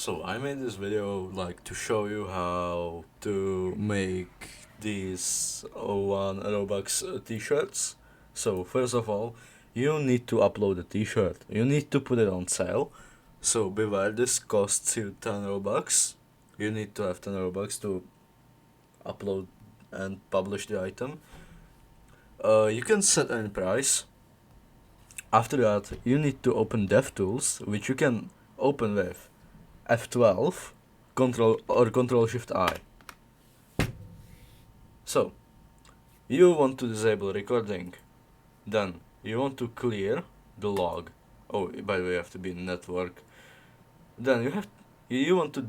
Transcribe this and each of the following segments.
So I made this video like to show you how to make these 1 Robux t-shirts. So first of all, you need to upload a t-shirt. You need to put it on sale. So beware, this costs you 10 Robux. You need to have 10 Robux to upload and publish the item. You can set any price. After that, you need to open DevTools, which you can open with F12, Control Shift I. So, you want to disable recording, then you want to clear the log. Oh, by the way, you have to be in network. Then you want to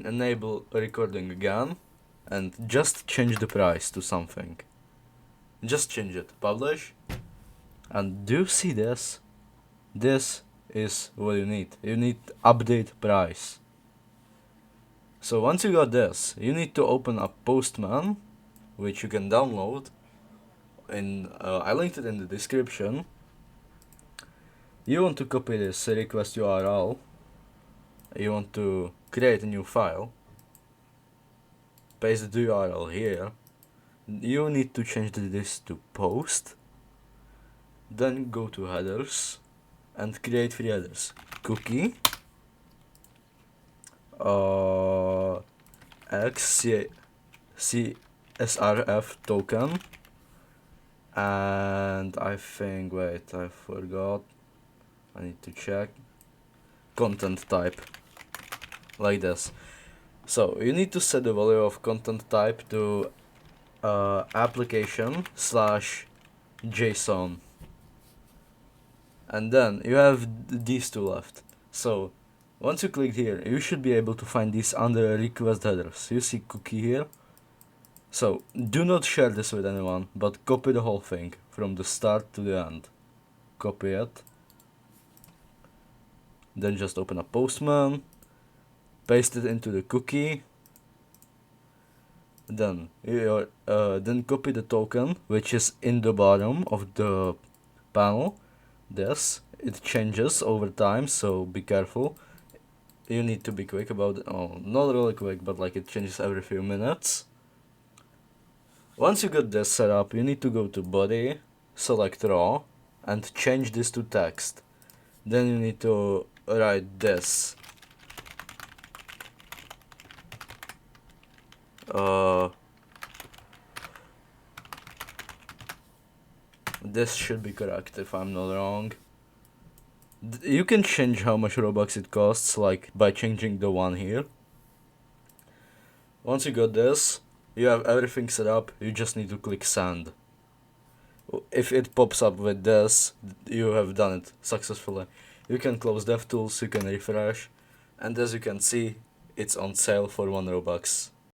enable recording again, and just change the price to something. Just change it, publish, and do you see this? This is what you need. You need update price. So once you got this, you need to open up Postman, which you can download. I linked it in the description. You want to copy this request URL. You want to create a new file. Paste the URL here. You need to change this to post. Then go to headers and create 3 headers. Cookie, CSRF token, and I think, wait, I forgot. I need to check. Content type. Like this. So you need to set the value of content type to application/JSON. And then you have these two left. So once you click here, you should be able to find these under request headers. You see cookie here. So do not share this with anyone, but copy the whole thing from the start to the end. Copy it. Then just open a Postman, paste it into the cookie. Then then copy the token, which is in the bottom of the panel. It changes over time, so be careful. You need to be quick about it. Oh, not really quick, but like it changes every few minutes. Once you got this set up, you need to go to body, select raw, and change this to text. Then you need to write this. This should be correct if I'm not wrong. You can change how much Robux it costs, like by changing the one here. Once you got this, you have everything set up, you just need to click send. If it pops up with this, you have done it successfully. You can close DevTools, you can refresh, and as you can see, it's on sale for 1 Robux.